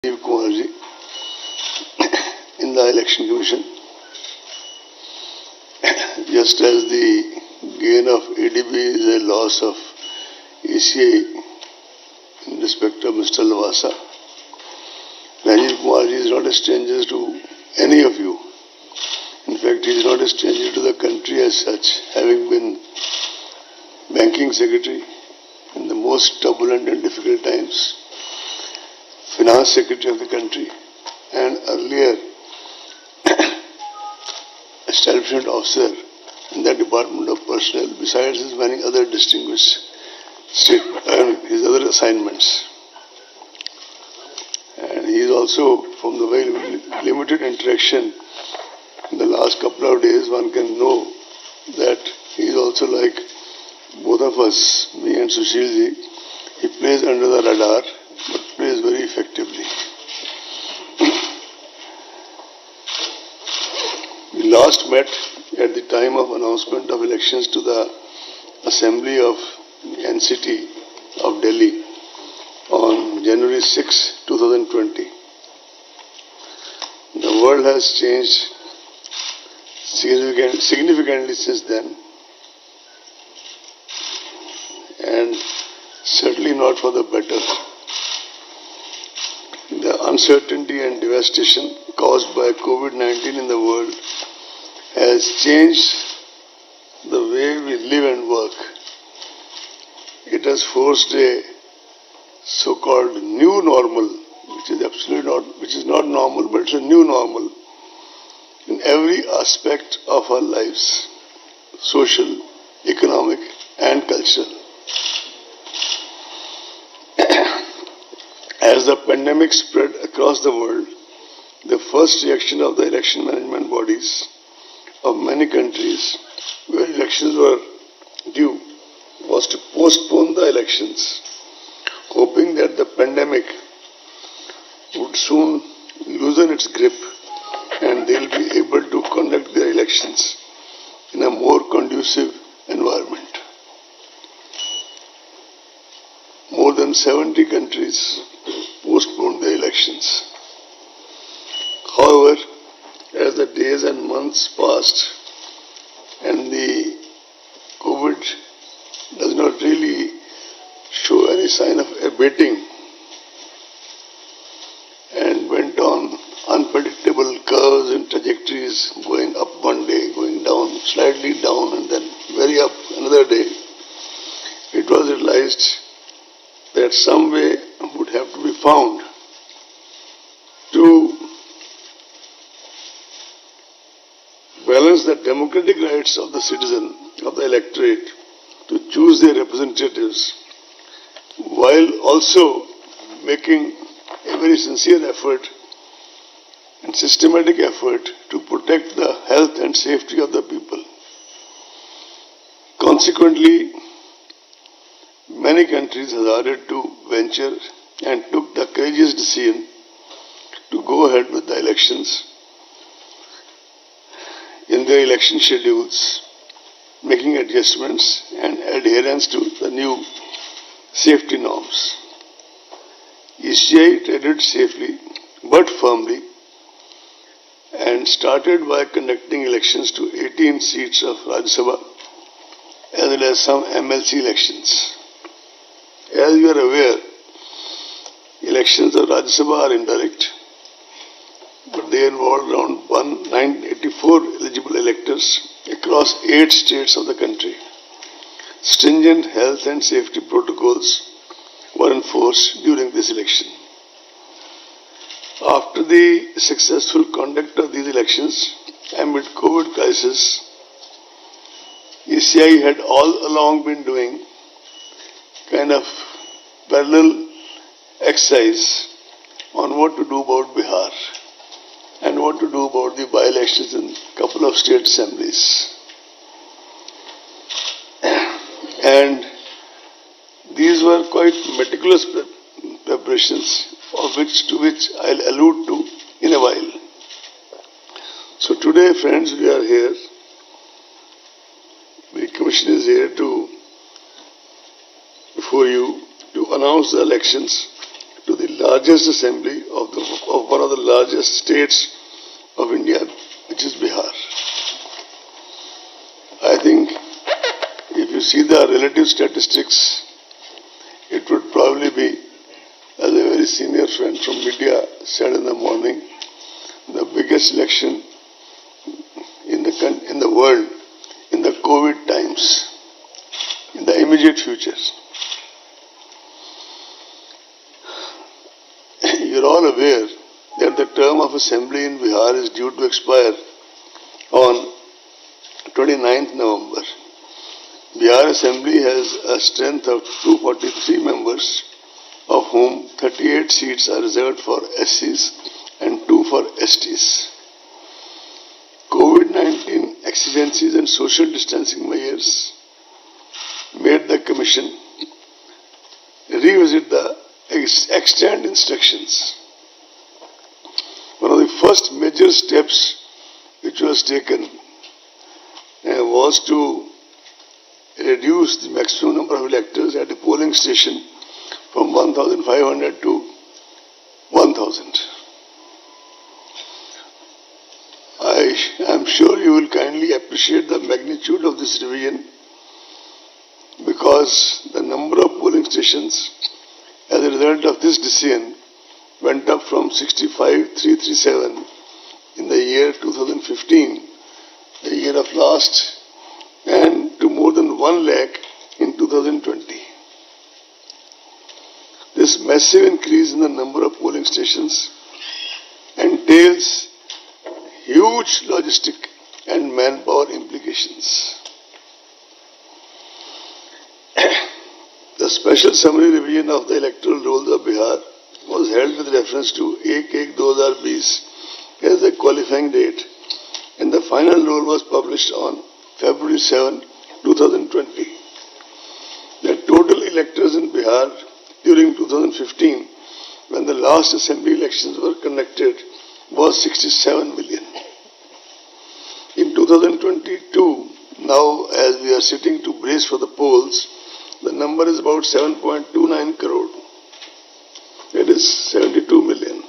Kumarji in the Election Commission, just as the gain of ADB is a loss of ECI in respect of Mr. Lavasa. Rajiv Kumarji is not a stranger to any of you. In fact, he is not a stranger to the country as such, having been banking secretary in the most turbulent and difficult times, finance secretary of the country, and earlier establishment officer in the Department of Personnel, besides his many other distinguished his other assignments. And he is also, from the very limited interaction in the last couple of days, one can know that he is also like both of us, me and Sushilji. He plays under the radar, but plays very effectively. We last met at the time of announcement of elections to the Assembly of NCT of Delhi on January 6, 2020. The world has changed significantly since then, and certainly not for the better. The uncertainty and devastation caused by COVID-19 in the world has changed the way we live and work. It has forced a so-called new normal, which is not normal, but it's a new normal in every aspect of our lives, social, economic, and cultural. As the pandemic spread across the world, the first reaction of the election management bodies of many countries where elections were due was to postpone the elections, hoping that the pandemic would soon loosen its grip and they'll be able to conduct their elections in a more conducive environment. More than 70 countries postponed the elections. However, as the days and months passed and the COVID does not really show any sign of abating and went on unpredictable curves and trajectories, going up one day, going down, slightly down, and then very up another day, it was realized that some way would have to be found to balance the democratic rights of the citizen, of the electorate, to choose their representatives, while also making a very sincere effort and systematic effort to protect the health and safety of the people. Consequently, many countries hazarded to venture and took the courageous decision to go ahead with the elections in their election schedules, making adjustments and adherence to the new safety norms. ECI treaded safely but firmly and started by conducting elections to 18 seats of Rajya Sabha as well as some MLC elections. As you are aware, elections of Rajya Sabha are indirect, but they involve around 984 eligible electors across 8 states of the country. Stringent health and safety protocols were enforced during this election. After the successful conduct of these elections amid COVID crisis, ECI had all along been doing kind of parallel exercise on what to do about Bihar and what to do about the by-elections in a couple of state assemblies. And these were quite meticulous preparations, to which I'll allude to in a while. So today, friends, we are here. The Commission is here before you to announce the elections to the largest assembly of one of the largest states of India, which is Bihar. I think if you see the relative statistics, it would probably be, as a very senior friend from media said in the morning, the biggest election in the world in the COVID times, in the immediate future. You are all aware that the term of assembly in Bihar is due to expire on 29th November. Bihar Assembly has a strength of 243 members, of whom 38 seats are reserved for SCs and 2 for STs. COVID-19 exigencies and social distancing measures made the Commission revisit the extant instructions. One of the first major steps which was taken was to reduce the maximum number of electors at a polling station from 1,500 to 1,000. I am sure you will kindly appreciate the magnitude of this revision, because the number of polling stations as a result of this decision went up from 65,337 in the year 2015, the year of last, and to more than 1 lakh in 2020. This massive increase in the number of polling stations entails huge logistic and manpower implications. The special summary revision of the electoral rolls of Bihar was held with reference to 1-1-2020 as the qualifying date, and the final roll was published on February 7, 2020. The total electors in Bihar during 2015, when the last assembly elections were conducted, was 67 million. In 2022, now as we are sitting to brace for the polls, the number is about 7.29 crore. That is 72 million.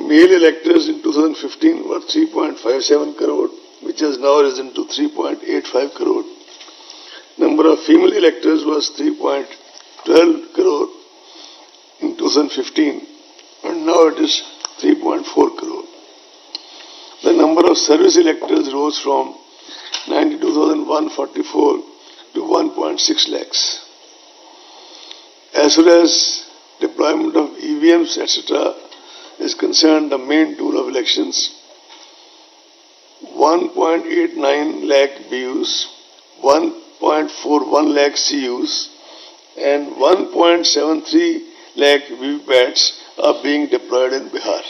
Male electors in 2015 were 3.57 crore, which has now risen to 3.85 crore. Number of female electors was 3.12 crore in 2015, and now it is 3.4 crore. The number of service electors rose from 92,144 to 1.6 lakhs. As far as deployment of EVMs, etc. is concerned, the main tool of elections, 1.89 lakh BUs, 1.41 lakh CUs, and 1.73 lakh VVPATs are being deployed in Bihar.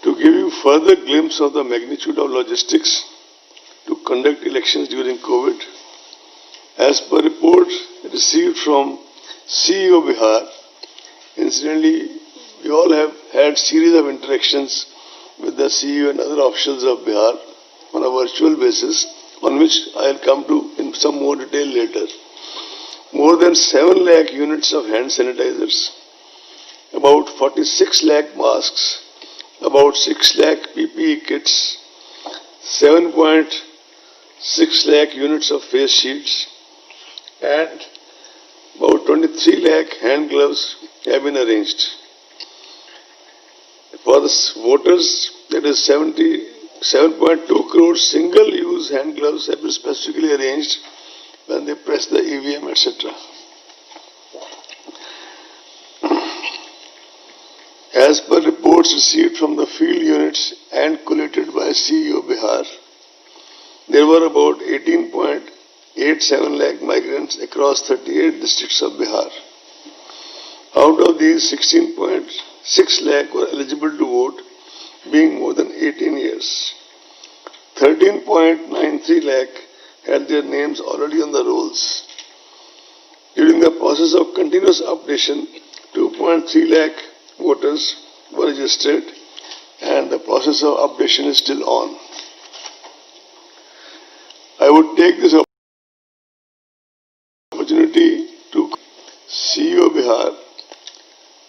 To give you further glimpse of the magnitude of logistics to conduct elections during COVID, as per report received from CEO Bihar, incidentally, we all have had series of interactions with the CEO and other officials of Bihar on a virtual basis, on which I will come to in some more detail later. More than 7 lakh units of hand sanitizers, about 46 lakh masks, about 6 lakh PPE kits, 7.6 lakh units of face shields, and about 23 lakh hand gloves have been arranged. For the voters, that is 77.2 crore single-use hand gloves have been specifically arranged when they press the EVM, etc. As per reports received from the field units and collated by CEO Bihar, there were about 18.87 lakh migrants across 38 districts of Bihar. Out of these, 16.6 lakh were eligible to vote, being more than 18 years. 13.93 lakh had their names already on the rolls. During the process of continuous updation, 2.3 lakh voters were registered, and the process of updation is still on. I would take this opportunity to see Bihar,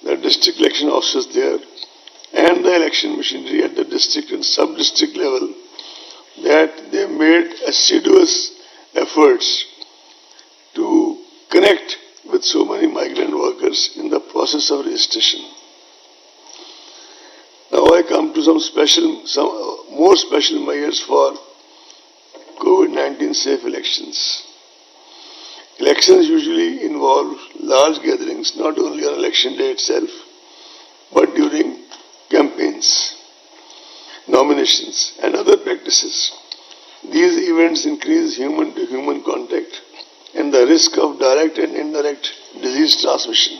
the district election officers there, and the election machinery at the district and sub-district level, that they made assiduous efforts to connect with so many migrant workers in the process of registration. Now I come to some more special measures for COVID-19 safe elections. Elections usually involve large gatherings not only on election day itself, but during campaigns, nominations, and other practices. These events increase human-to-human contact and the risk of direct and indirect disease transmission.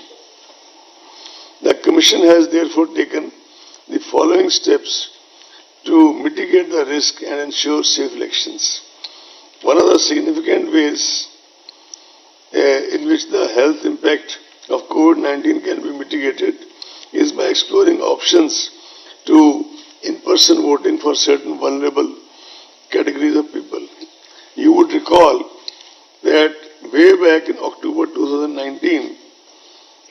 The Commission has therefore taken the following steps to mitigate the risk and ensure safe elections. One of the significant ways in which the health impact of COVID-19 can be mitigated is by exploring options to in-person voting for certain vulnerable categories of people. You would recall that way back in October 2019,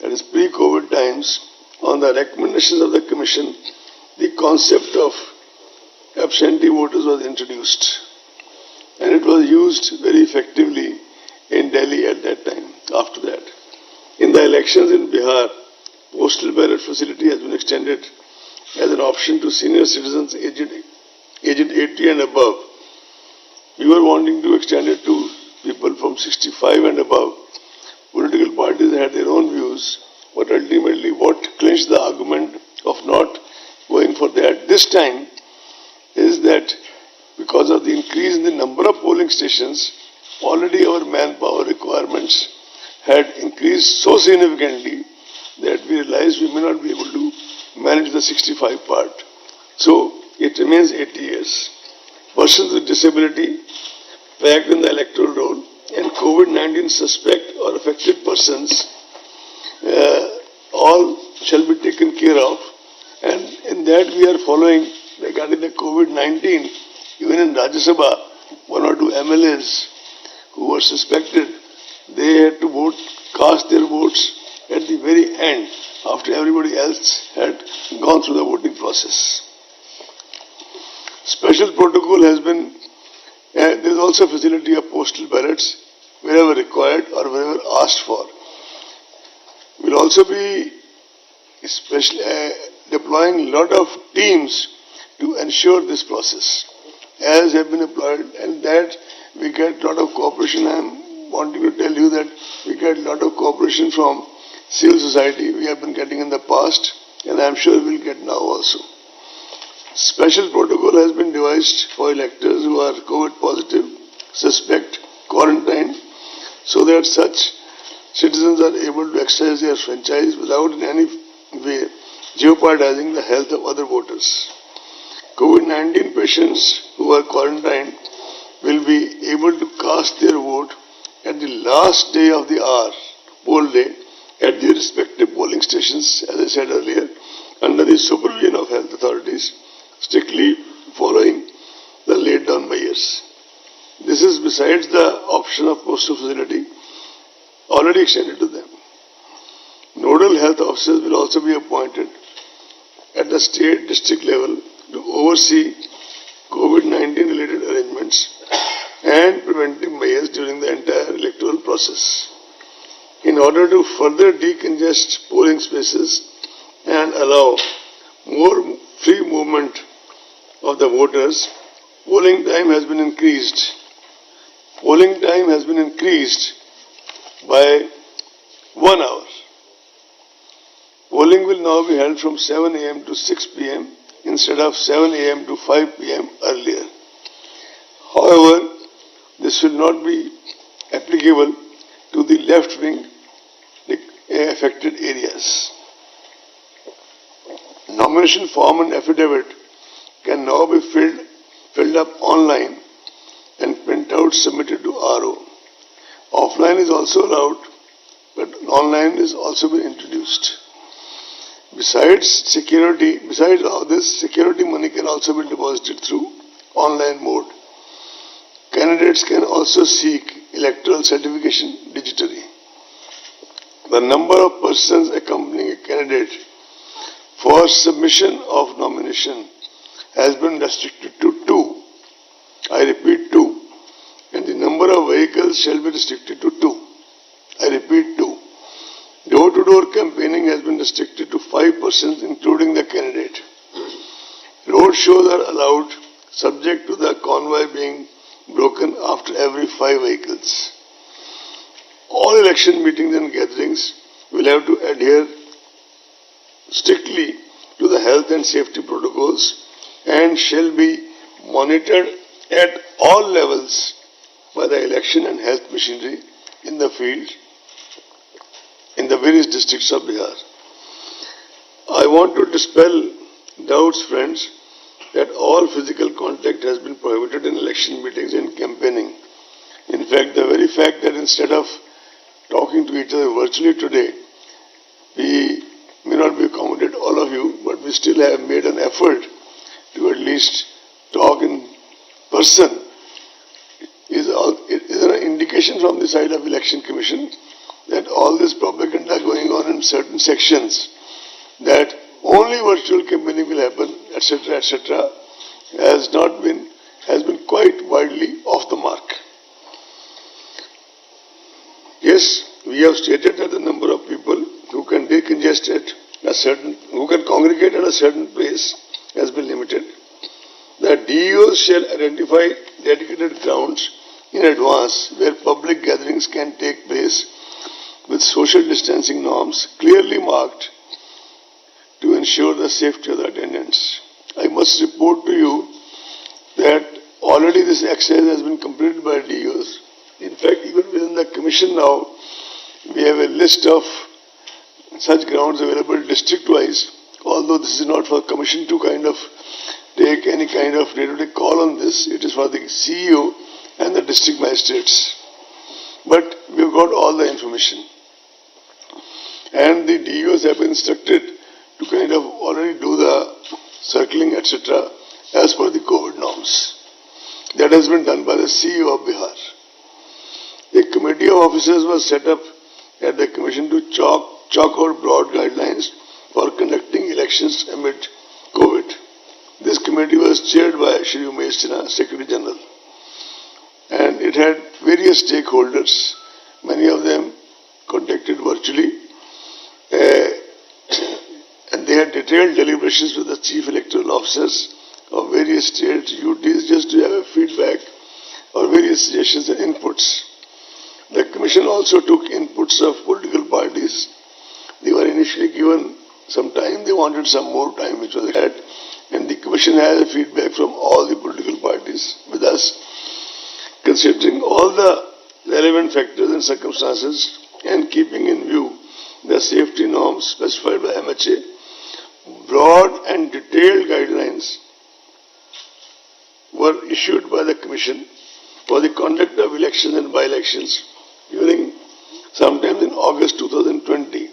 that is pre-COVID times, on the recommendations of the Commission, the concept of absentee voters was introduced, and it was used very effectively in Delhi at that time. After that, in the elections in Bihar, postal ballot facility has been extended as an option to senior citizens aged 80 and above. We were wanting to extend it to people from 65 and above. Political parties had their own views, but ultimately what clinched the argument of not going for that this time is that because of the increase in the number of polling stations, already our manpower requirements had increased so significantly that we realized we may not be able to manage the 65 part. So it remains 80 years. Persons with disability packed in the electoral roll and COVID-19 suspect or affected persons all shall be taken care of, and in that we are following regarding the COVID-19. Even in Rajya Sabha, one or two MLAs who were suspected, they had to cast their votes at the very end after everybody else had gone through the voting process. Special protocol has been, there is also a facility of postal ballots wherever required or wherever asked for. We will also be deploying a lot of teams to ensure this process, as have been employed, and that we get a lot of cooperation. I am wanting to tell you that we get a lot of cooperation from civil society. We have been getting in the past, and I am sure we will get now also. Special protocol has been devised for electors who are COVID positive, suspect, quarantined, so that such citizens are able to exercise their franchise without in any way jeopardizing the health of other voters. COVID-19 patients who are quarantined will be able to cast their vote at the last day of the hour, poll day, at their respective polling stations, as I said earlier, under the supervision of health authorities, strictly following the laid down measures. This is besides the option of postal facility already extended to them. Nodal health officers will also be appointed at the state district level to oversee COVID-19 related arrangements and preventive measures during the entire electoral process. In order to further decongest polling spaces and allow more free movement of the voters, polling time has been increased. Polling time has been increased by 1 hour. Polling will now be held from 7 a.m. to 6 p.m. instead of 7 a.m. to 5 p.m. earlier. However, this will not be applicable to the left-wing affected areas. Nomination form and affidavit can now be filled up online and printouts submitted to RO. Offline is also allowed, but online is also been introduced. Besides all this, security money can also be deposited through online mode. Candidates can also seek electoral certification digitally. The number of persons accompanying a candidate for submission of nomination has been restricted to 2. I repeat 2. And the number of vehicles shall be restricted to 2. I repeat 2. Door-to-door campaigning has been restricted to 5 persons including the candidate. Road shows are allowed subject to the convoy being broken after every 5 vehicles. All election meetings and gatherings will have to adhere strictly to the health and safety protocols and shall be monitored at all levels by the election and health machinery in the field in the various districts of Bihar. I want to dispel doubts, friends, that all physical contact has been prohibited in election meetings and campaigning. In fact, the very fact that instead of talking to each other virtually today, we may not be accommodated all of you, but we still have made an effort to at least talk in person. Is an indication from the side of Election Commission that all this propaganda going on in certain sections, that only virtual campaigning will happen, etc., has been quite widely off the mark. Yes, we have stated that the number of people who can decongest who can congregate at a certain place has been limited. The DEOs shall identify dedicated grounds in advance where public gatherings can take place with social distancing norms clearly marked to ensure the safety of the attendants. I must report to you that already this exercise has been completed by DEOs. In fact, even within the commission now, we have a list of such grounds available district-wise, although this is not for commission to kind of take any kind of day-to-day call on this. It is for the CEO and the district magistrates. But we have got all the information. And the DEOs have been instructed to kind of already do the circling, etc., as per the COVID norms. That has been done by the CEO of Bihar. A committee of officers was set up at the commission to chalk out broad guidelines for conducting elections amid COVID. This committee was chaired by Shri Umesh Sinha, Secretary General, and it had various stakeholders, many of them contacted virtually, and they had detailed deliberations with the chief electoral officers of various states, UTs, just to have a feedback or various suggestions and inputs. The commission also took inputs of political parties. They were initially given some time, they wanted some more time, which was had, and the commission has a feedback from all the political parties with us, considering all the relevant factors and circumstances and keeping in view the safety norms specified by MHA. Broad and detailed guidelines were issued by the commission for the conduct of elections and by-elections during sometime in August 2020.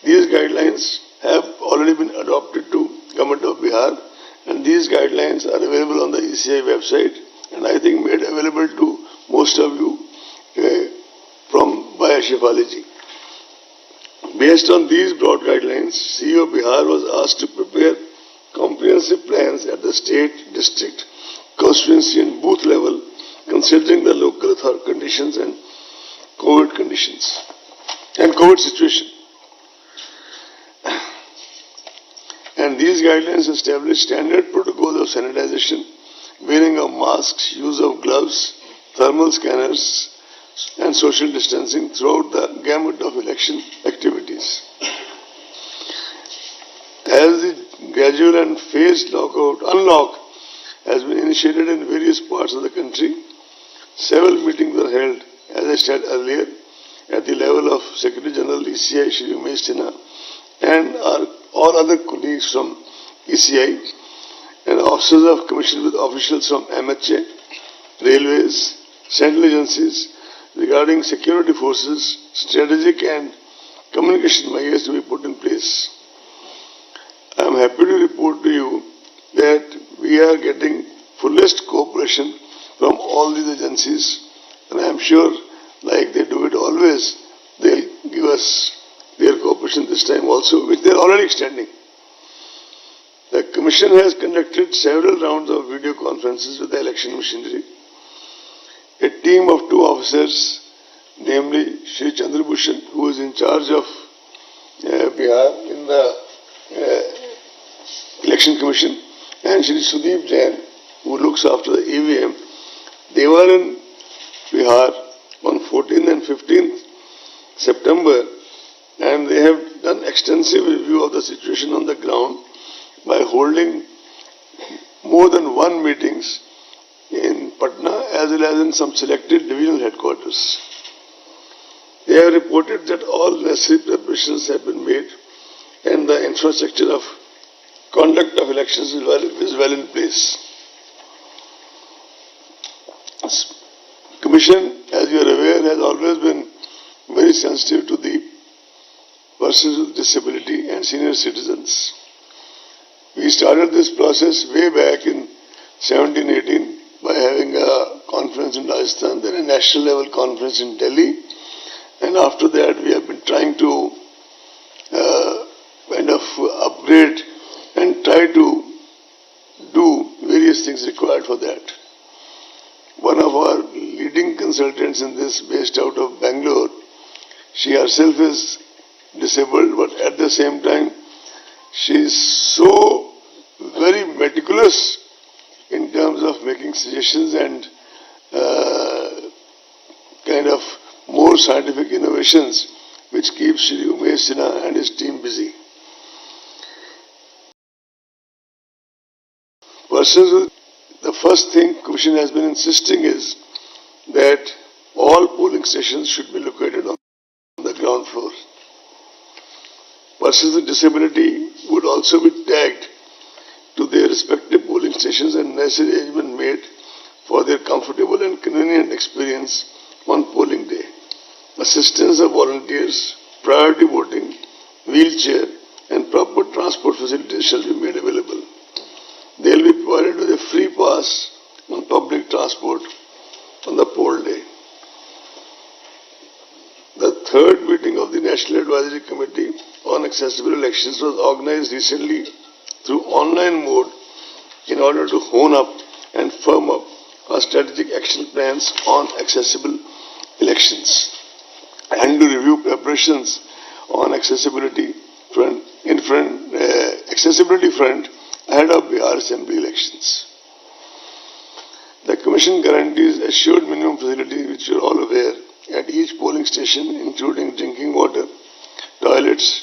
These guidelines have already been adopted to Government of Bihar, and these guidelines are available on the ECI website, and I think made available to most of you by Ashifaliji. Based on these broad guidelines, CEO Bihar was asked to prepare comprehensive plans at the state, district, constituency and booth level, considering the local conditions and COVID conditions and COVID situation. And these guidelines establish standard protocols of sanitization, wearing of masks, use of gloves, thermal scanners, and social distancing throughout the gamut of election activities. As the gradual and phased unlock has been initiated in various parts of the country, several meetings were held, as I said earlier, at the level of Secretary General ECI Shri Umesh Sinha and all other colleagues from ECI and officers of commission with officials from MHA, railways, central agencies regarding security forces, strategic and communication measures to be put in place. I am happy to report to you that we are getting fullest cooperation from all these agencies, and I am sure, like they do it always, they'll give us Commission this time also, which they are already extending. The Commission has conducted several rounds of video conferences with the election machinery. A team of 2 officers, namely Shri Chandrabhushan, who is in charge of Bihar in the Election Commission, and Shri Sudeep Jain, who looks after the EVM, they were in Bihar on 14th and 15th September, and they have done extensive review of the situation on the ground by holding more than 1 meetings in Patna as well as in some selected divisional headquarters. They have reported that all necessary preparations have been made and the infrastructure of conduct of elections is well in place. Commission, as you are aware, has always been very sensitive to the persons with disability and senior citizens. We started this process way back in 17-18 by having a conference in Rajasthan, then a national level conference in Delhi, and after that we have been trying to kind of upgrade and try to do various things required for that. One of our leading consultants in this, based out of Bangalore, she herself is disabled, but at the same time she is so very meticulous in terms of making suggestions and kind of more scientific innovations which keeps Shri Umesh Sinha and his team busy. The first thing Commission has been insisting is that all polling stations should be located on the ground floor. Persons with disability would also be tagged to their respective polling stations and necessary arrangement made for their comfortable and convenient experience on polling day. Assistance of volunteers, priority voting, wheelchair and proper transport facilities shall be made available. They will be provided with a free pass on public transport on the poll day. The third meeting of the National Advisory Committee on Accessible Elections was organized recently through online mode in order to hone up and firm up our strategic action plans on accessible elections and to review preparations on accessibility front ahead of Bihar Assembly elections. The Commission guarantees assured minimum facilities, which you are all aware, at each polling station, including drinking water, toilets,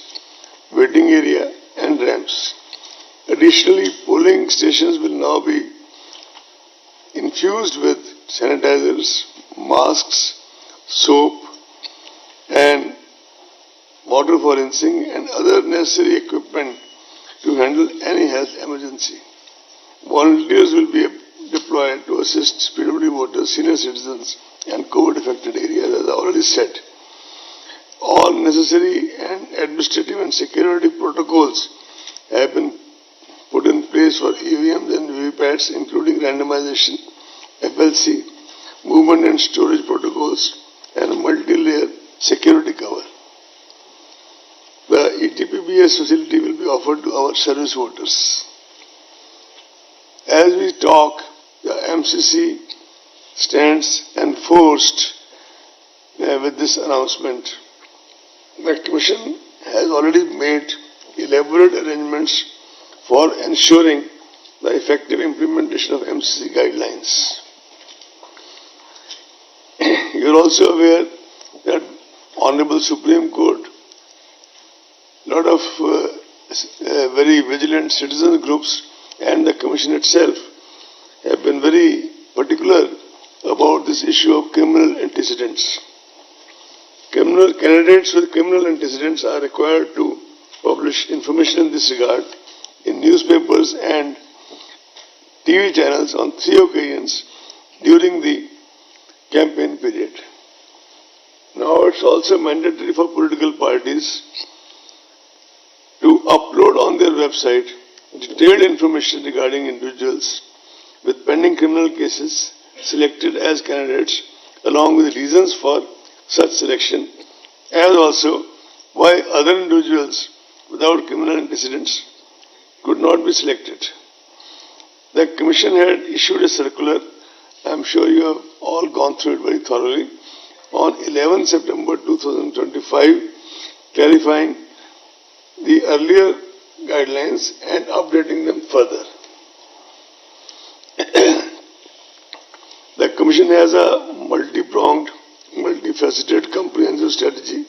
waiting area and ramps. Additionally, polling stations will now be infused with sanitizers, masks, soap and water for rinsing and other necessary equipment to handle any health emergency. Volunteers will be deployed to assist PWD voters, senior citizens and COVID-affected areas, as I already said. All necessary and administrative and security protocols have been put in place for EVMs and VVPATs, including randomization, FLC, movement and storage protocols and a multi-layer security cover. The ETPBS facility will be offered to our service voters. As we talk, the MCC stands enforced with this announcement. The Commission has already made elaborate arrangements for ensuring the effective implementation of MCC guidelines. You are also aware that Honorable Supreme Court, lot of very vigilant citizen groups and the Commission itself have been very particular about this issue of criminal antecedents. Candidates with criminal antecedents are required to publish information in this regard in newspapers and TV channels on 3 occasions during the campaign period. Now it's also mandatory for political parties to upload on their website detailed information regarding individuals with pending criminal cases selected as candidates, along with reasons for such selection, as also why other individuals without criminal antecedents could not be selected. The Commission had issued a circular, I am sure you have all gone through it very thoroughly, on 11 September 2025, clarifying the earlier guidelines and updating them further. The Commission has a multi-pronged, multifaceted, comprehensive strategy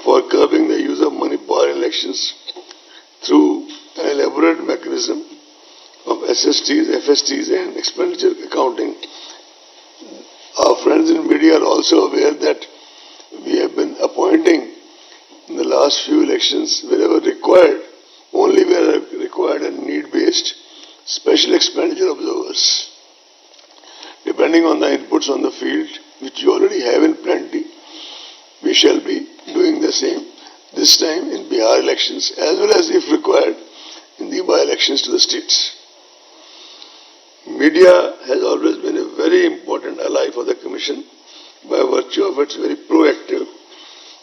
for curbing the use of money power in elections through an elaborate mechanism of SSTs, FSTs and expenditure accounting. Our friends in media are also aware that we have been appointing in the last few elections, wherever required, only where required and need-based, special expenditure observers. Depending on the inputs on the field, which you already have in plenty, we shall be doing the same this time in Bihar elections, as well as, if required, in the by-elections to the states. Media has always been a very important ally for the Commission by virtue of its very proactive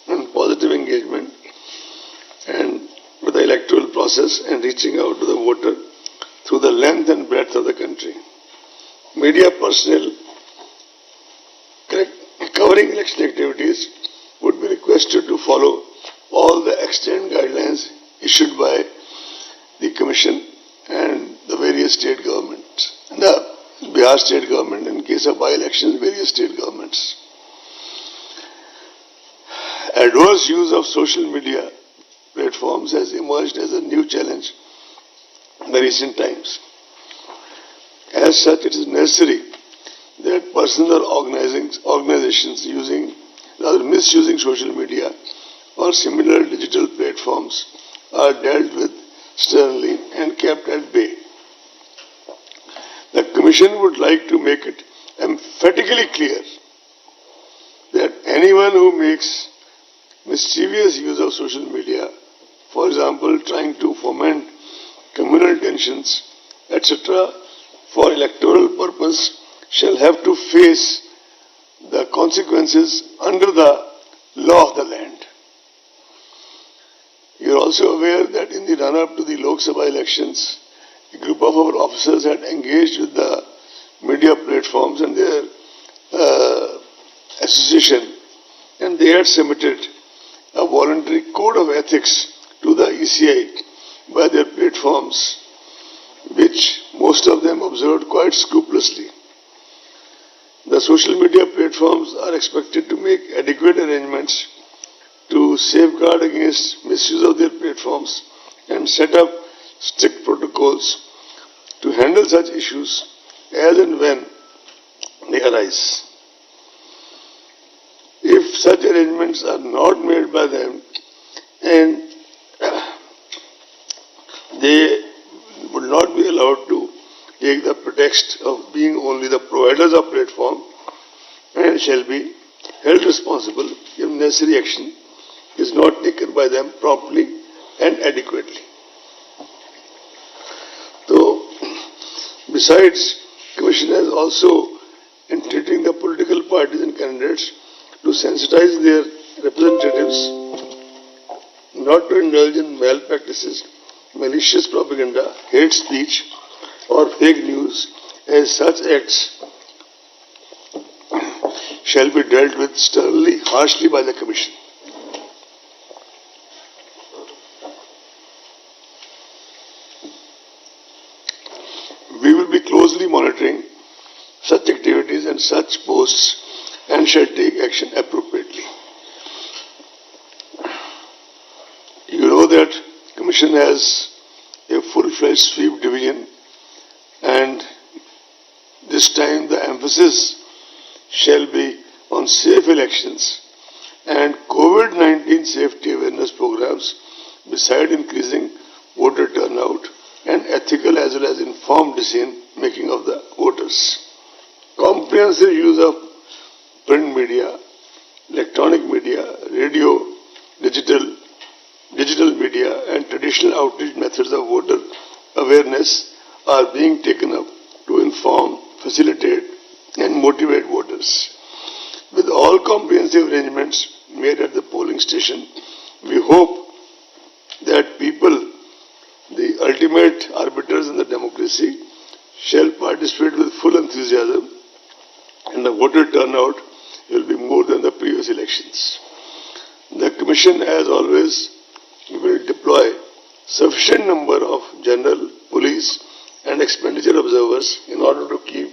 and positive engagement and with the electoral process and reaching out to the voter through the length and breadth of the country. Media personnel covering election activities would be requested to follow all the extant guidelines issued by the Commission and the various state governments, and the Bihar state government, in case of by-elections, various state governments. Adverse use of social media platforms has emerged as a new challenge in the recent times. As such, it is necessary that persons or organizations misusing social media or similar digital platforms are dealt with sternly and kept at bay. The Commission would like to make it emphatically clear that anyone who makes mischievous use of social media, for example, trying to foment communal tensions, etc., for electoral purpose, shall have to face the consequences under the law of the land. You are also aware that in the run-up to the Lok Sabha elections, a group of our officers had engaged with the media platforms and their association, and they had submitted a voluntary code of ethics to the ECI by their platforms, which most of them observed quite scrupulously. The social media platforms are expected to make adequate arrangements to safeguard against misuse of their platforms and set up strict protocols to handle such issues as and when they arise. If such arrangements are not made by them and they would not be allowed to take the pretext of being only the providers of platform and shall be held responsible if necessary action is not taken by them promptly and adequately. So, besides, Commission has also entreating the political parties and candidates to sensitize their representatives not to indulge in malpractices, malicious propaganda, hate speech, or fake news, as such acts shall be dealt with sternly, harshly by the Commission. We will be closely monitoring such activities and such posts and shall take action appropriately. You know that Commission has a full-fledged sweep division, and this time the emphasis shall be on safe elections and COVID-19 safety awareness programs, beside increasing voter turnout and ethical as well as informed decision making of the voters. Comprehensive use of print media, electronic media, radio, digital media and traditional outreach methods of voter awareness are being taken up to inform, facilitate and motivate voters. With all comprehensive arrangements made at the polling station, We hope that people, the ultimate arbiters in the democracy, shall participate with full enthusiasm, and the voter turnout will be more than the previous elections. The Commission, as always, will deploy sufficient number of general, police and expenditure observers in order to keep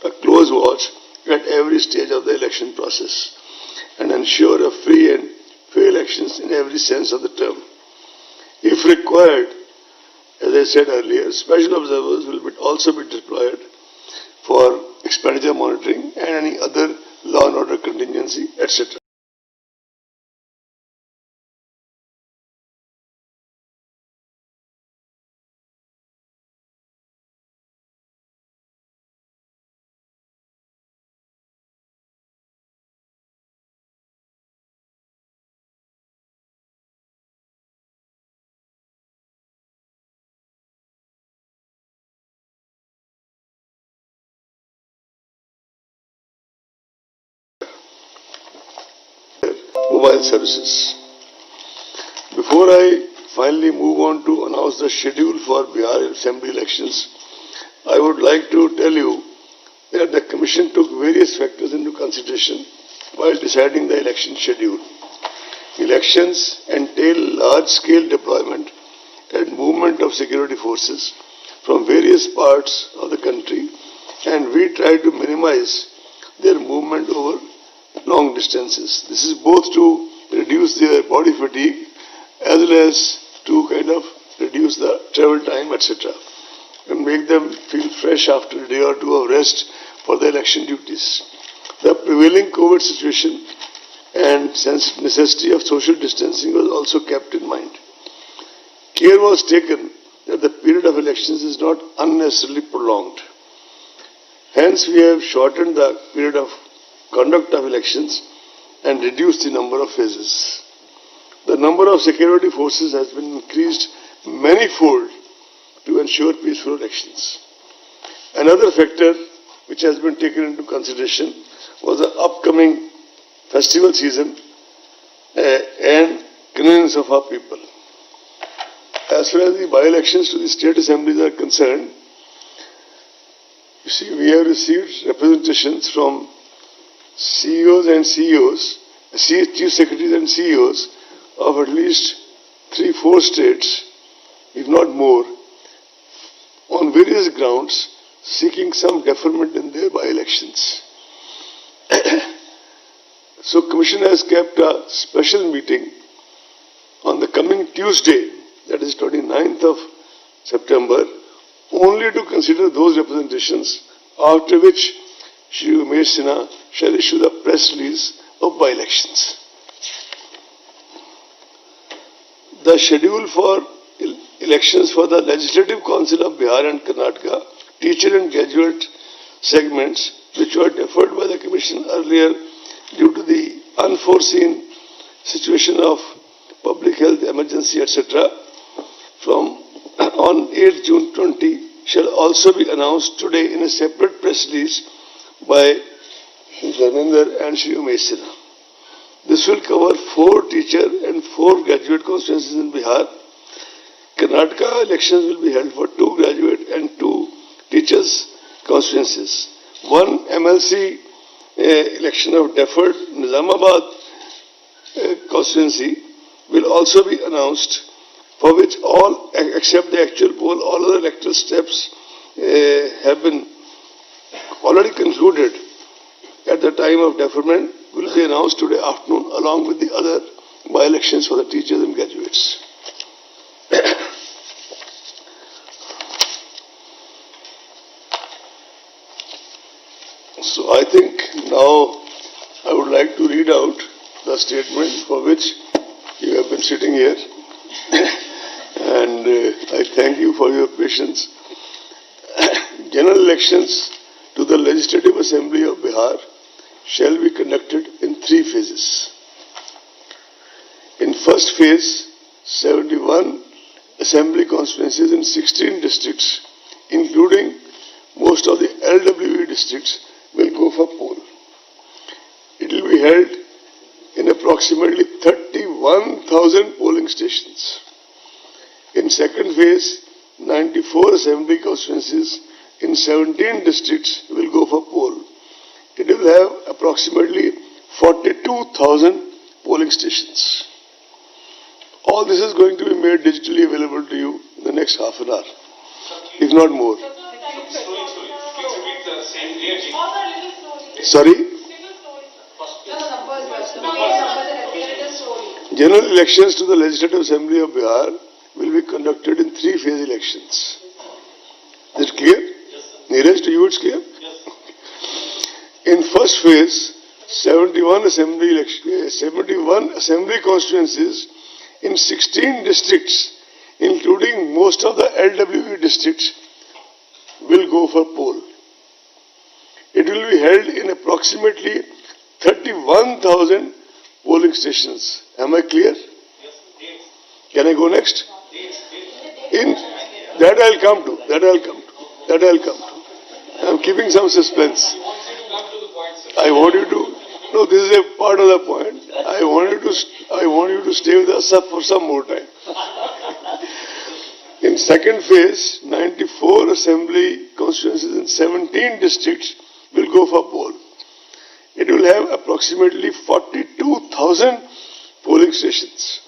a close watch at every stage of the election process and ensure a free and fair elections in every sense of the term. If required, as I said earlier, special observers will also be deployed for expenditure monitoring and any other law and order contingency, etc. Mobile services. Before I finally move on to announce the schedule for Bihar Assembly elections, I would like to tell you that the Commission took various factors into consideration while deciding the election schedule. Elections entail large-scale deployment and movement of security forces from various parts of the country, and we try to minimize their movement over long distances. This is both to reduce their body fatigue as well as to kind of reduce the travel time, etc., and make them feel fresh after a day or two of rest for the election duties. The prevailing COVID situation and necessity of social distancing was also kept in mind. Care was taken that the period of elections is not unnecessarily prolonged. Hence, we have shortened the period of conduct of elections and reduced the number of phases. The number of security forces has been increased manifold to ensure peaceful elections. Another factor which has been taken into consideration was the upcoming festival season and convenience of our people. As far as the by-elections to the state assemblies are concerned, you see, we have received representations from CEOs and CEOs, Chief Secretaries and CEOs of at least 3-4 states, if not more, on various grounds seeking some deferment in their by-elections. So Commission has kept a special meeting on the coming Tuesday, that is 29th of September, only to consider those representations, after which Shri Umesh Sinha shall issue the press release of by-elections. The schedule for elections for the Legislative Council of Bihar and Karnataka, teacher and graduate segments, which were deferred by the Commission earlier due to the unforeseen situation of public health emergency, etc., from on 8th June 20 shall also be announced today in a separate press release by Dharmender and Shri Umesh Sinha. This will cover 4 teacher and 4 graduate constituencies in Bihar. Karnataka elections will be held for 2 graduate and 2 teachers constituencies. 1 MLC election of deferred Nizamabad constituency will also be announced, for which all, except the actual poll, all other electoral steps have been already concluded at the time of deferment, will be announced today afternoon along with the other by-elections for the teachers and graduates. So I think now I would like to read out the statement for which you have been sitting here. And I thank you for your patience. General elections to the Legislative Assembly of Bihar shall be conducted in 3 phases. In first phase, 71 assembly constituencies in 16 districts, including most of the LWE districts, will go for poll. It will be held in approximately 31 1,000 polling stations. In second phase, 94 assembly constituencies in 17 districts will go for poll. It will have approximately 42,000 polling stations. All this is going to be made digitally available to you in the next half an hour, if not more. Sorry? General elections to the Legislative Assembly of Bihar will be conducted in 3-phase elections. Is it clear? Neeraj, to you it's clear? In first phase, 71 assembly constituencies in 16 districts, including most of the LWE districts, will go for poll. It will be held in approximately 31,000 polling stations. Am I clear? Yes. Can I go next? In that I'll come to. I'm keeping some suspense. I want you to. No, this is a part of the point. I want you to stay with us for some more time. In second phase, 94 assembly constituencies in 17 districts will go for poll. It will have approximately 42,000 polling stations.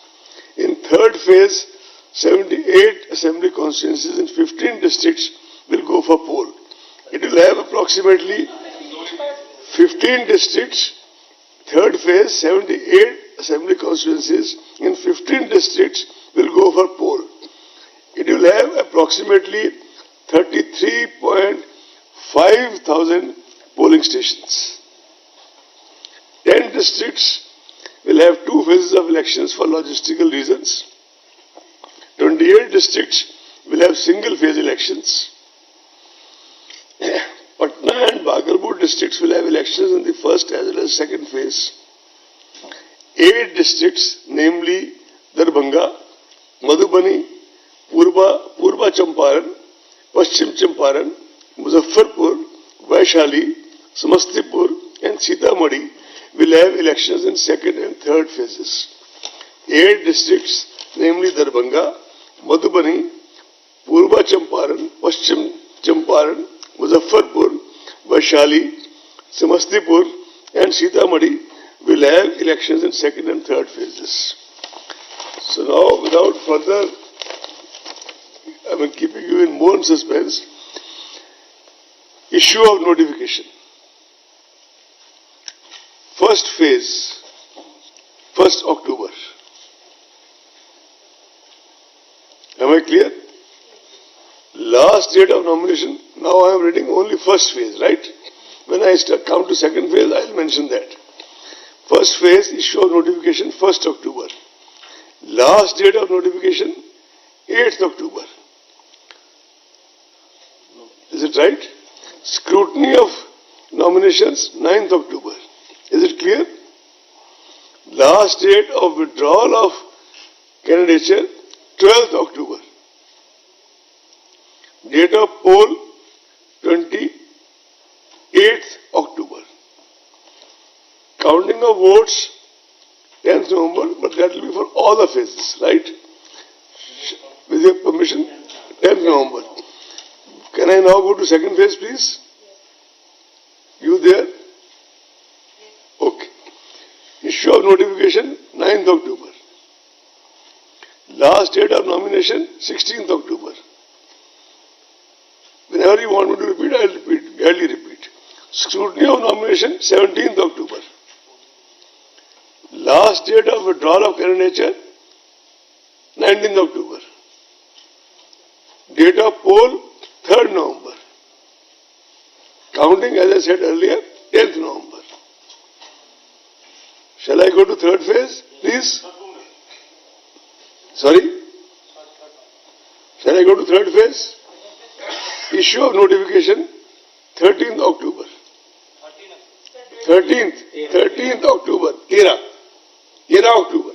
In third phase, 78 assembly constituencies in 15 districts will go for poll. It will have approximately 15 districts. Third phase, 78 assembly constituencies in 15 districts will go for poll. It will have approximately 33.5 thousand polling stations. 10 districts will have 2 phases of elections for logistical reasons. 28 districts will have single-phase elections. Patna and Bagalpur districts will have elections in the first as well as second phase. 8 districts, namely Darbhanga, Madhubani, Purba Champaran, Paschim Champaran, Muzaffarpur, Vaishali, Samastipur and Sitamarhi will have elections in second and third phases. 8 districts, namely Darbhanga, Madhubani, Purba Champaran, Paschim Champaran, Muzaffarpur, Vaishali, Samastipur and Sitamarhi will have elections in second and third phases. So now, without further, keeping you in more suspense, issue of notification. First phase, 1st October. Am I clear? Last date of nomination, now I am reading only first phase, right? When I come to second phase, I will mention that. First phase, issue of notification, 1st October. Last date of notification, 8th October. Is it right? Scrutiny of nominations, 9th October. Is it clear? Last date of withdrawal of candidature, 12th October. Date of poll, 28th October. Counting of votes, 10th November, but that will be for all the phases, right? With your permission, 10th November. Can I now go to second phase, please? You there? Okay. Issue of notification, 9th October. Last date of nomination, 16th October. Whenever you want me to repeat, I will repeat, gladly repeat. Scrutiny of nomination, 17th October. Last date of withdrawal of candidature, 19th October. Date of poll, 3rd November. Counting, as I said earlier, 10th November. Shall I go to third phase, please? Sorry? Shall I go to third phase? Issue of notification, 13th October. 13th October, 13 October.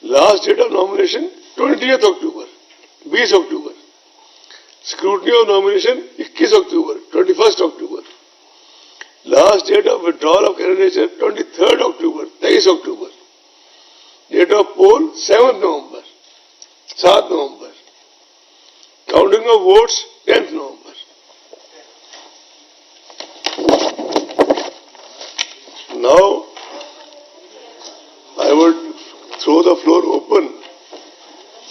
Last date of nomination, 20th October, 20 October. Scrutiny of nomination, 21 October, 21st October. Last date of withdrawal of candidature, 23rd October, 23 October. Date of poll 7th November, 7 November. Counting of votes 10th November. Now I would throw the floor open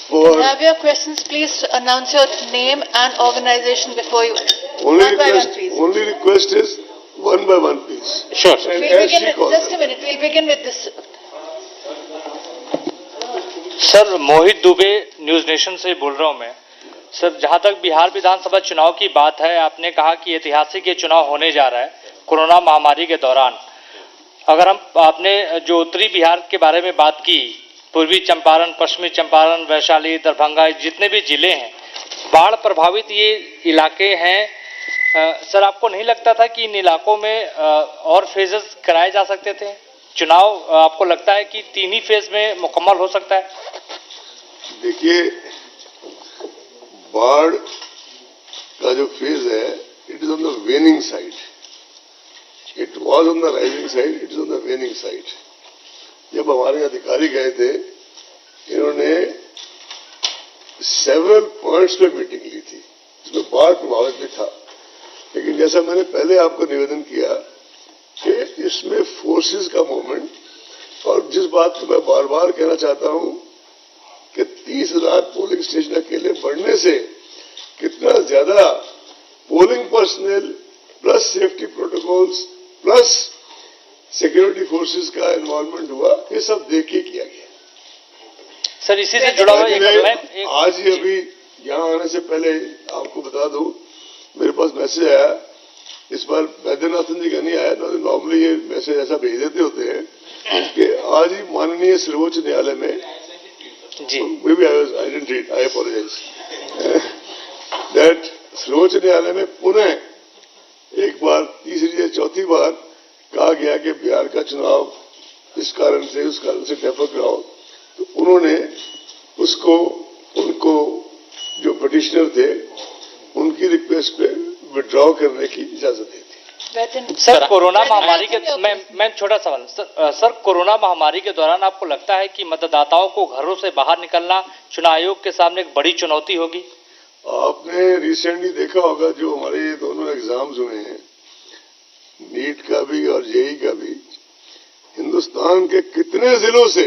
for. If you have your questions, please announce your name and organization before you. Only One by request, one, please. only request is one by one, please. Sure, sir. And We'll as begin she with, calls just a them. minute, we'll begin with this. Sir Mohit Dubey news nation से बोल रहा हूं मैं। Sir जहां तक बिहार विधानसभा चुनाव की बात है, आपने कहा कि ऐतिहासिक ये चुनाव होने जा रहा है कोरोना महामारी के दौरान। अगर हम आपने जो उत्तरी बिहार के बारे में बात की, पूर्वी चंपारण, पश्चिमी चंपारण, वैशाली, दरभंगा, जितने भी जिले हैं बाढ़ प्रभावित ये इलाके हैं। सर आपको नहीं लगता था कि इन इलाकों में और फेजेस कराए जा सकते थे? चुनाव आपको लगता है कि 3 ही फेज में मुकम्मल हो सकता है? देखिए, बाढ़ का जो फेज है, it is on the वेनिंग side. It was on the rising side, it is on the वेनिंग side. जब हमारे अधिकारी गए थे, इन्होंने सेवरल पॉइंट्स पे मीटिंग ली थी, इसमें बाढ़ प्रभावित भी था. लेकिन जैसा मैंने पहले आपको निवेदन किया कि इसमें फोर्सेस का मूवमेंट, और जिस बात को मैं बार बार कहना चाहता हूं कि 30,000 पोलिंग स्टेशन अकेले बढ़ने से कितना ज्यादा polling personal plus safety protocols plus security forces का इन्वॉल्वमेंट हुआ, ये सब देख के किया गया। सर इसी से जुड़ा हुआ आज ही अभी यहाँ आने से पहले आपको बता दूं, मेरे पास मैसेज आया, इस बार वैद्यनाथन जी का नहीं आया, नॉर्मली ये मैसेज ऐसा भेज देते होते हैं कि आज ही माननीय सर्वोच्च न्यायालय में maybe I didn't read, I apologize. That सर्वोच्च न्यायालय में पुनः एक बार, तीसरी या चौथी बार कहा गया कि बिहार का चुनाव इस कारण से उस कारण से डेफर कराओ, तो उन्होंने उसको उनको जो पिटिशनर थे उनकी रिक्वेस्ट पे विड्रॉ करने की इजाजत दी थी। सर कोरोना महामारी के मैं छोटा सवाल सर कोरोना महामारी के दौरान आपको लगता है कि मतदाताओं को घरों से बाहर निकलना चुनाव आयोग के सामने एक बड़ी चुनौती होगी? आपने रिसेंटली देखा होगा जो हमारे ये दोनों एग्जाम्स हुए हैं, नीट का भी और जेई का भी, हिंदुस्तान के कितने जिलों से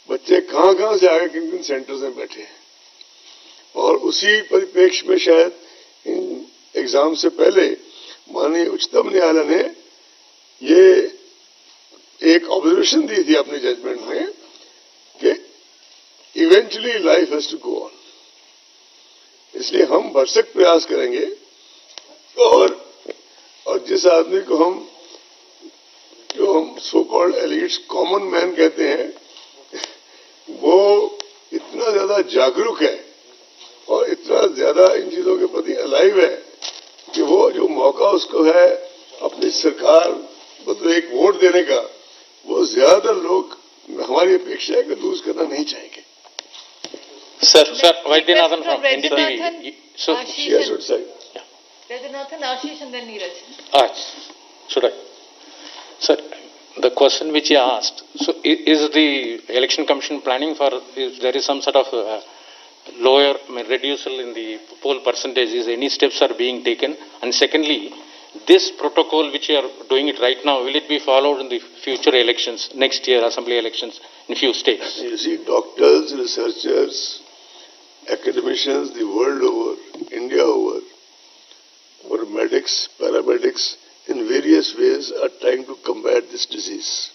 बच्चे कहां से आगे किन किन सेंटर्स में बैठे हैं, और उसी परिप्रेक्ष्य में शायद इन एग्जाम से पहले माननीय उच्चतम न्यायालय ने ये एक ऑब्जर्वेशन दी थी अपने जजमेंट में कि eventually life has to go on, इसलिए हम भरसक प्रयास करेंगे, और जिस आदमी को हम so called elites common man कहते हैं, वो इतना ज्यादा जागरूक है और इतना ज्यादा इन चीजों के प्रति अलाइव है कि वो जो मौका उसको है अपनी सरकार मतलब एक वोट देने का, वो ज्यादातर लोग, हमारी अपेक्षा है कि लूज करना नहीं चाहेंगे। Sir Vaidyanathan from NDTV. So yes, would say. Vaidyanatham, Ashish and then Neeraj. Should I? Sir, the question which you asked, so is the election commission planning for, if there is some sort of lower reduction in the poll percentages, any steps are being taken? And secondly, this protocol which you are doing it right now, will it be followed in the future elections, next year assembly elections in few states? You see, doctors, researchers, academicians the world over, India over, or medics, paramedics, in various ways are trying to combat this disease.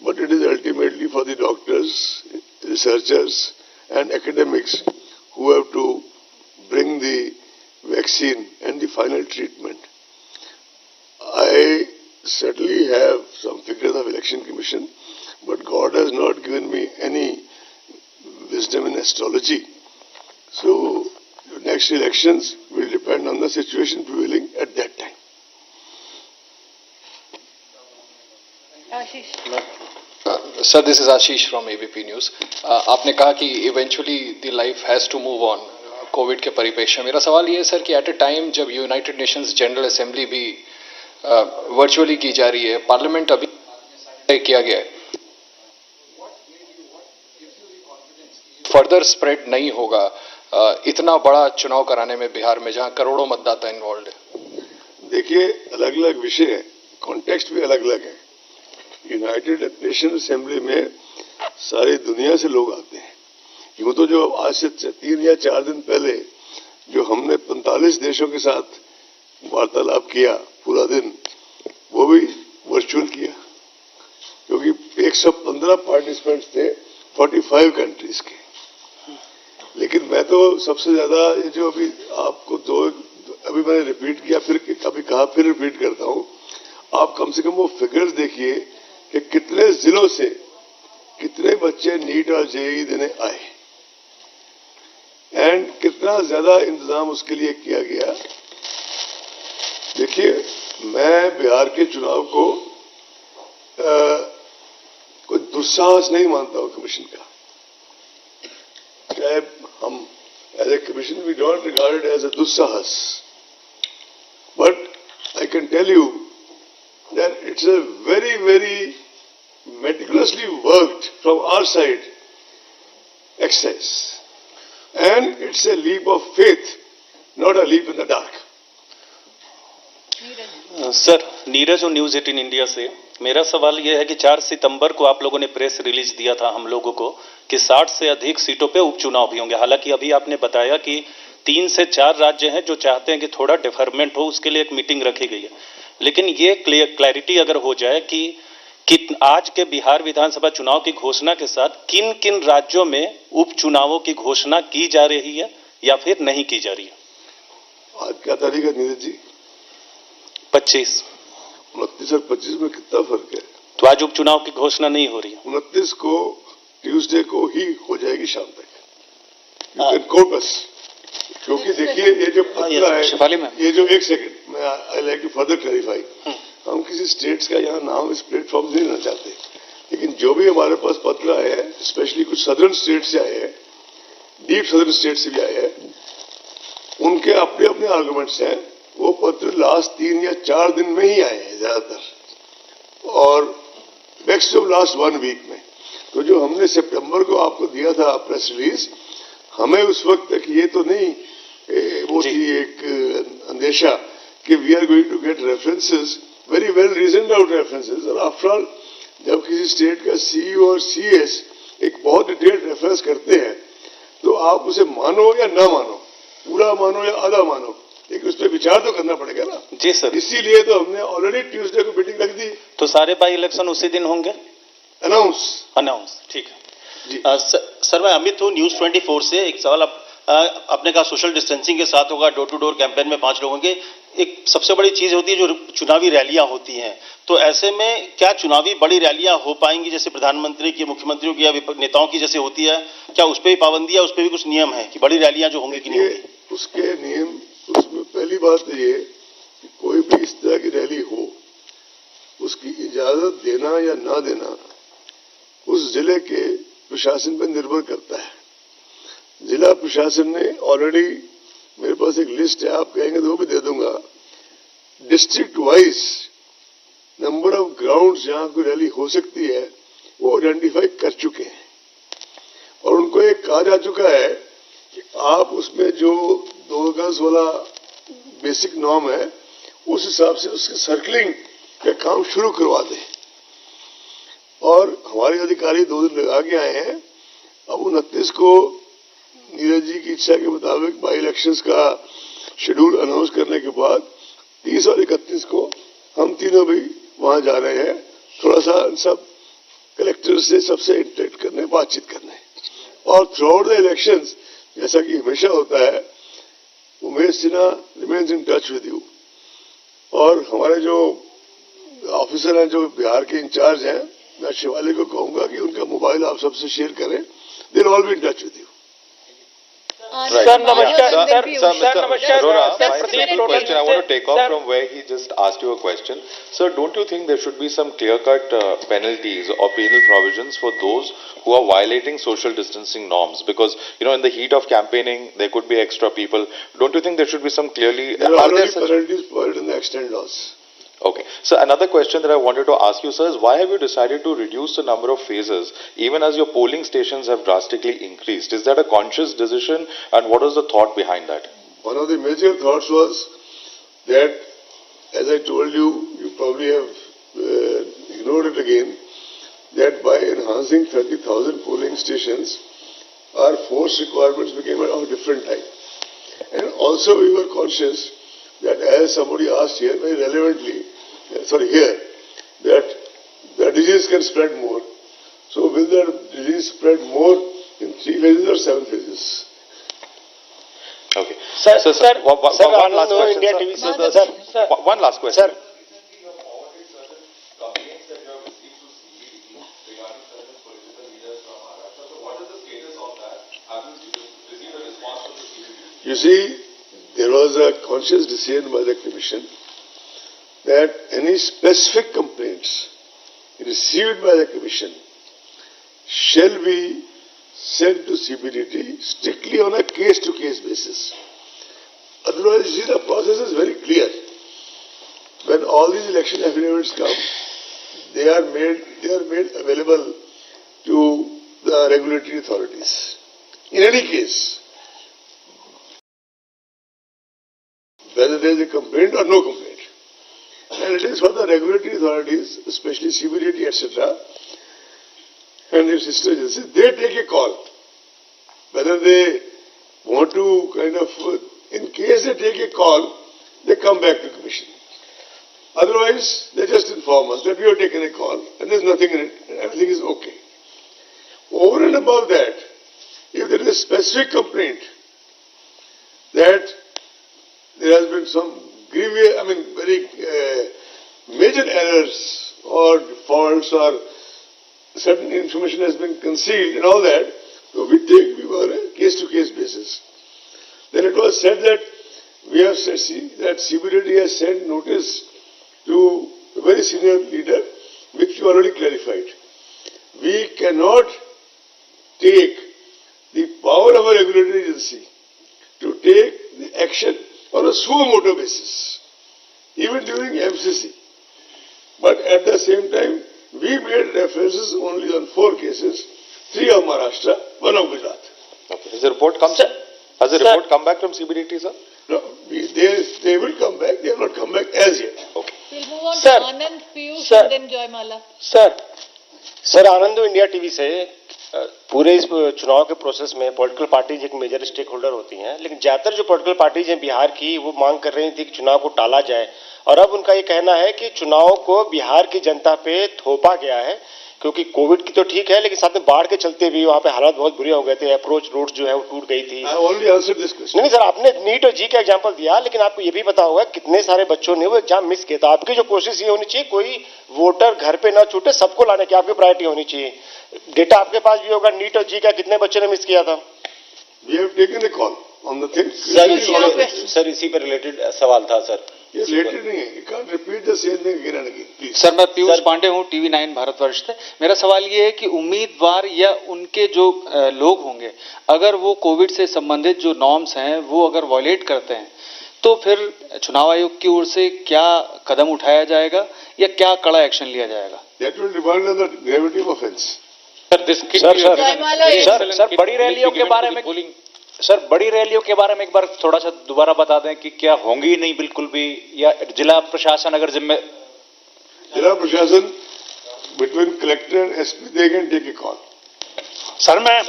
But it is ultimately for the doctors, researchers and academics who have to bring the vaccine and the final treatment. I certainly have some figures of election commission, but God has not given me any wisdom in astrology. So next elections will depend on the situation prevailing at that time. Ashish. Sir, this is Ashish from ABP News. आपने कहा कि eventually the life has to move on, Covid के परिप्रेक्ष्य में। मेरा सवाल ये है सर कि एट ए टाइम जब यूनाइटेड नेशंस जनरल असेंबली भी वर्चुअली की जा रही है, पार्लियामेंट अभी किया गया है, फर्दर स्प्रेड नहीं होगा इतना बड़ा चुनाव कराने में बिहार में, जहां करोड़ों मतदाता इन्वॉल्व है? देखिए, अलग अलग विषय है, कॉन्टेक्स्ट भी अलग अलग है। यूनाइटेड नेशन असेंबली में सारी दुनिया से लोग आते हैं। यूं तो जो आज से 3 या 4 दिन पहले जो हमने 45 देशों के साथ वार्तालाप किया पूरा दिन, वो भी वर्चुअल किया, क्योंकि 115 पार्टिसिपेंट्स थे 45 कंट्रीज के। लेकिन मैं तो सबसे ज्यादा ये जो अभी आपको अभी मैंने रिपीट किया, फिर कभी कहा, फिर रिपीट करता हूं, आप कम से कम वो फिगर्स देखिए कि कितने जिलों से कितने बच्चे नीट और जेईई देने आए एंड कितना ज्यादा इंतजाम उसके लिए किया गया। देखिए, मैं बिहार के चुनाव को कोई दुस्साहस नहीं मानता हूं कमीशन का। चाहे हम as a commission we don't regard it as a दुस्साहस, but I can tell you that it's a very very meticulously worked from our side exercise, and it's a leap of faith, not a leap in the dark. Sir, Neeraj और news 18 India से मेरा सवाल यह है कि 4 सितंबर को आप लोगों ने प्रेस रिलीज दिया था हम लोगों को कि 60 से अधिक सीटों पे उपचुनाव भी होंगे। हालांकि अभी आपने बताया कि 3 से 4 राज्य हैं जो चाहते हैं कि थोड़ा डिफरमेंट हो, उसके लिए एक मीटिंग रखी गई है। लेकिन ये क्लैरिटी अगर हो जाए कि आज के बिहार विधानसभा चुनाव की घोषणा के साथ किन किन राज्यों में उपचुनावों की घोषणा की जा रही है या फिर नहीं की जा रही है? आज क्या तारीख है नीरज जी? 25। 29 और 25 में कितना फर्क है? तो आज उपचुनाव की घोषणा नहीं हो रही है। 29 को ट्यूसडे को ही हो जाएगी शाम तक। यू कैन कोट अस, क्योंकि देखिए ये जो पत्र है, ये जो एक सेकंड मैं I like to further clarify, हम किसी स्टेट्स का यहाँ नाम इस प्लेटफॉर्म से नहीं लेना चाहते, लेकिन जो भी हमारे पास पत्र आए हैं, स्पेशली कुछ सदर्न स्टेट से आए हैं, डीप सदर्न स्टेट से भी आए हैं, उनके अपने अपने आर्गुमेंट्स हैं। वो पत्र लास्ट 3 या 4 दिन में ही आए हैं ज्यादातर, और मैक्सिमम लास्ट 1 वीक में। तो जो हमने सितंबर को आपको दिया था प्रेस रिलीज, हमें उस वक्त तक ये तो नहीं वो थी एक अंदेशा कि we are going to get references, very well reasoned out references. और आफ्टर ऑल जब किसी स्टेट का सीईओ और सीएस एक बहुत डिटेल्ड रेफरेंस करते हैं, तो आप उसे मानो या ना मानो, पूरा मानो या आधा मानो, लेकिन उस पर विचार तो करना पड़ेगा ना। जी सर, इसीलिए तो हमने ऑलरेडी ट्यूसडे को मीटिंग रख दी। तो सारे बाई इलेक्शन उसी दिन होंगे? अनाउंस, ठीक है जी। सर, मैं अमित हूँ न्यूज 24 से। एक सवाल, आपने कहा सोशल डिस्टेंसिंग के साथ होगा, डोर टू डोर कैंपेन में 5 लोग होंगे। एक सबसे बड़ी चीज होती है जो चुनावी रैलियां होती हैं, तो ऐसे में क्या चुनावी बड़ी रैलियां हो पाएंगी जैसे प्रधानमंत्री की, मुख्यमंत्रियों की या नेताओं की जैसे होती है? क्या उस पर भी पाबंदी है, उस पर भी कुछ नियम है कि बड़ी रैलियां जो होंगी कि नहीं होंगी? उसके नियम, उसमें पहली बात तो ये कि कोई भी इस तरह की रैली हो, उसकी इजाजत देना या ना देना उस जिले के प्रशासन पर निर्भर करता है। जिला प्रशासन ने ऑलरेडी, मेरे पास एक लिस्ट है, आप कहेंगे तो वो भी दे दूंगा, district wise number of grounds जहां कोई रैली हो सकती है वो आइडेंटिफाई कर चुके हैं, और उनको ये कहा जा चुका है कि आप उसमें जो 2 गज वाला बेसिक नॉर्म है उस हिसाब से उसके सर्कलिंग का काम शुरू करवा दें। और हमारे अधिकारी 2 दिन लगा के आए हैं। अब 29 को नीरज जी की इच्छा के मुताबिक बाई इलेक्शंस का शेड्यूल अनाउंस करने के बाद 30 और 31 को हम तीनों भी वहां जा रहे हैं, थोड़ा सा सब कलेक्टर से सबसे इंटरेक्ट करने, बातचीत करने। और थ्रू आउट द इलेक्शंस, जैसा कि हमेशा होता है, Umesh Sinha remains in touch with you, और हमारे जो ऑफिसर हैं जो बिहार के इंचार्ज हैं, मैं शिवाली को कहूंगा कि उनका मोबाइल आप सबसे शेयर करें, they all be in touch with you. Sir नमस्कार। Sir, Mr. Arora, my simple question, I want to take off from where he just asked you a question. Sir, don't you think there should be some clear-cut penalties or penal provisions for those who are violating social distancing norms? Because, in the heat of campaigning, there could be extra people. Don't you think there should be some clearly... There are already penalties provided in the extant laws. Okay. So another question that I wanted to ask you, sir, is why have you decided to reduce the number of phases even as your polling stations have drastically increased? Is that a conscious decision, and what was the thought behind that? One of the major thoughts was that, as I told you, you probably have ignored it again, that by enhancing 30,000 polling stations, our force requirements became of a different type. And also we were conscious that, as somebody asked here very relevantly, here, that the disease can spread more. So will the disease spread more in 3 phases or 7 phases? Okay. Sir, one last question. India TV sir. One last question. Sir. You see, there was a conscious decision by the Commission that any specific complaints received by the Commission shall be sent to CBDT strictly on a case-to-case basis. Otherwise, you see, the process is very clear. When all these election affidavits come, they are made available to the regulatory authorities. In any case, whether there is a complaint or no complaint. And it is for the regulatory authorities, especially CBDT, etc., and its sister agencies, they take a call. Whether they want to in case they take a call, they come back to Commission. Otherwise, they just inform us that we have taken a call and there's nothing in it, and everything is okay. Over and above that, if there is a specific complaint that there has been some grievous, very major errors or defaults or certain information has been concealed and all that, so we were a case-to-case basis. Then it was said that we have said that CBDT has sent notice to a very senior leader, which you already clarified. We cannot take the power of a regulatory agency to take the action on a suo motu basis, even during MCC. But at the same time, we made references only on 4 cases, 3 of Maharashtra, 1 of Gujarat. Okay. Has the report come? Has the report come back from CBDT, sir? No, they will come back. They have not come back as yet. Okay. We'll move on Sir. to Anand, Piyush, Sir. and then Joymala. Sir Anando India TV से पूरे इस चुनाव के process में political parties एक major stakeholder होती हैं, लेकिन ज्यादातर जो पॉलिटिकल पार्टीज हैं बिहार की वो मांग कर रही थी कि चुनाव को टाला जाए, और अब उनका ये कहना है कि चुनाव को बिहार की जनता पे थोपा गया है, क्योंकि कोविड की तो ठीक है लेकिन साथ में बाढ़ के चलते भी वहां पे हालात बहुत बुरे हो गए थे, अप्रोच रोड जो है वो टूट गई थी। नहीं सर, आपने नीट और जी का एग्जांपल दिया, लेकिन आपको ये भी पता होगा कितने सारे बच्चों ने वो एग्जाम मिस किया था। आपकी जो कोशिश ये होनी चाहिए कोई वोटर घर पे ना छूटे, सबको लाने की आपकी प्रायोरिटी होनी चाहिए। डेटा आपके पास भी होगा, नीट और जी का कितने बच्चों ने मिस किया था। सर इसी पर रिलेटेड सवाल था सर। सर मैं पीयूष पांडे हूँ, टीवी 9 भारतवर्ष से। मेरा सवाल ये है कि उम्मीदवार या उनके जो लोग होंगे, अगर वो कोविड से संबंधित जो नॉर्म्स हैं वो अगर वॉयलेट करते हैं तो फिर चुनाव आयोग की ओर से क्या कदम उठाया जाएगा या क्या कड़ा एक्शन लिया जाएगा? सर बड़ी रैलियों के बारे में बड़ी रैलियों के बारे में एक बार थोड़ा सा दोबारा बता दें कि क्या होंगी नहीं बिल्कुल भी, या जिला प्रशासन अगर जिला प्रशासन between collector and SP they can take a call. Sir मैं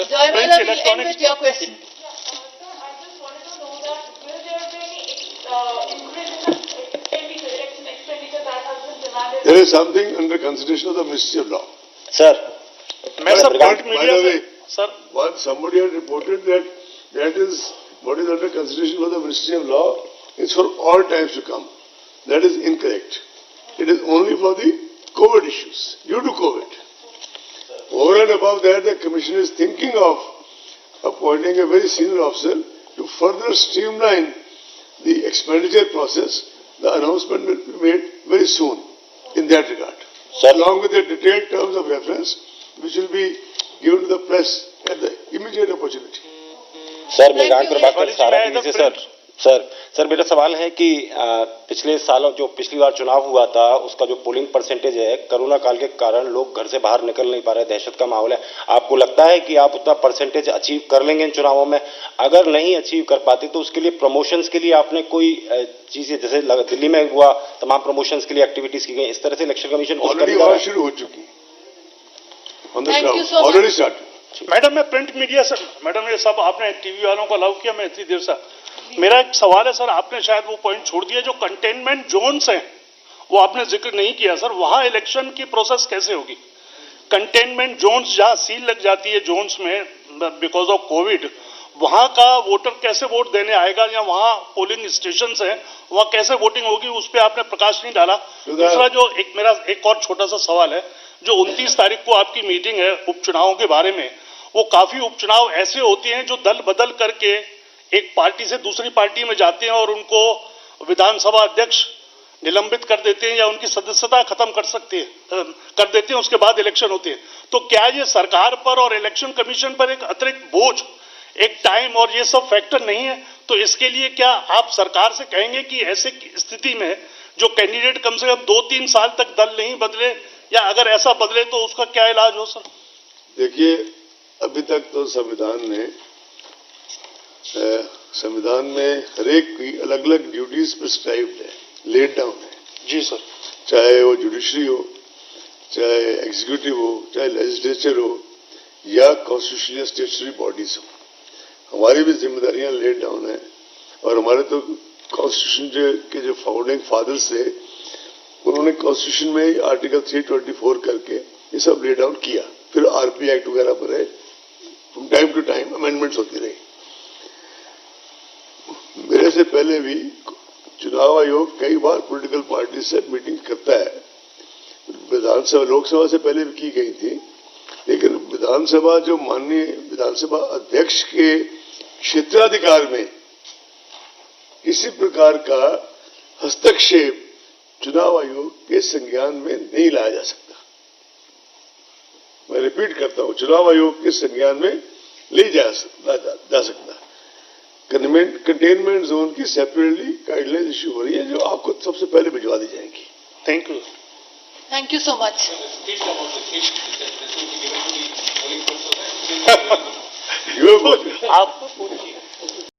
There is something under consideration of the Ministry of Law. Sir, By the way, somebody had reported that is what is under consideration for the Ministry of Law is for all times to come. That is incorrect. It is only for the COVID issues, due to COVID. Over and above that, the Commission is thinking of appointing a very senior officer to further streamline the expenditure process. The announcement will be made very soon in that regard, along with the detailed terms of reference, which will be given to the press at the immediate opportunity. Sir मैं गांठ पर बात कर सारा TV से sir sir मेरा सवाल है कि पिछले सालों जो पिछली बार चुनाव हुआ था उसका जो पोलिंग परसेंटेज है, कोरोना काल के कारण लोग घर से बाहर निकल नहीं पा रहे, दहशत का माहौल है। आपको लगता है कि आप उतना परसेंटेज अचीव कर लेंगे इन चुनावों में? अगर नहीं अचीव कर पाते तो उसके लिए प्रमोशंस के लिए आपने कोई चीजें, जैसे दिल्ली में हुआ तमाम प्रमोशंस के लिए एक्टिविटीज की गई, इस तरह से इलेक्शन कमीशन ऑलरेडी वहां शुरू हो चुकी Thank you so much. Already start. Madam मैं प्रिंट मीडिया से, मैडम ये सब आपने टीवी वालों को अलाउ किया, मैं इतनी देर से, मेरा एक सवाल है सर, आपने शायद वो पॉइंट छोड़ दिया, जो कंटेनमेंट जोन्स हैं वो आपने जिक्र नहीं किया सर, वहां इलेक्शन की प्रोसेस कैसे होगी? कंटेनमेंट जोन्स जहां सील लग जाती है जोन्स में बिकॉज ऑफ कोविड, वहां का वोटर कैसे वोट देने आएगा, या वहां पोलिंग स्टेशन है वहां कैसे वोटिंग होगी, उस पर आपने प्रकाश नहीं डाला। दूसरा जो मेरा एक और छोटा सा सवाल है, जो 29 तारीख को आपकी मीटिंग है उपचुनावों के बारे में, वो काफी उपचुनाव ऐसे होते हैं जो दल बदल करके एक पार्टी से दूसरी पार्टी में जाते हैं और उनको विधानसभा अध्यक्ष निलंबित कर देते हैं या उनकी सदस्यता खत्म कर देते हैं, उसके बाद इलेक्शन होते हैं। तो क्या ये सरकार पर और इलेक्शन कमीशन पर एक अतिरिक्त बोझ, एक टाइम और ये सब फैक्टर नहीं है? तो इसके लिए क्या आप सरकार से कहेंगे कि ऐसे स्थिति में जो कैंडिडेट कम से कम 2-3 साल तक दल नहीं बदले, या अगर ऐसा बदले तो उसका क्या इलाज हो सर? देखिए, अभी तक तो संविधान में हरेक की अलग अलग ड्यूटीज प्रिस्क्राइब्ड है, लेड डाउन है। जी सर। चाहे वो जुडिशरी हो, चाहे एग्जीक्यूटिव हो, चाहे लेजिस्लेचर हो, या कॉन्स्टिट्यूशनल स्टेचुटरी बॉडीज हो, हमारी भी जिम्मेदारियां लेड डाउन है। और हमारे तो कॉन्स्टिट्यूशन के जो फाउंडिंग फादर्स थे, उन्होंने कॉन्स्टिट्यूशन में आर्टिकल 324 करके ये सब ले डाउन किया। फिर आरपी एक्ट वगैरह पर है, टाइम टू टाइम अमेंडमेंट्स होती रही। मेरे से पहले भी चुनाव आयोग कई बार पॉलिटिकल पार्टी से मीटिंग करता है, विधानसभा लोकसभा से पहले भी की गई थी, लेकिन विधानसभा जो माननीय विधानसभा अध्यक्ष के क्षेत्राधिकार में किसी प्रकार का हस्तक्षेप चुनाव आयोग के संज्ञान में नहीं लाया जा सकता। मैं रिपीट करता हूं, चुनाव आयोग के संज्ञान में ले जा सकता। कंटेनमेंट जोन की सेपरेटली गाइडलाइंस इश्यू हो रही है, जो आपको सबसे पहले भिजवा दी जाएंगी। Thank you. Thank you so much. आप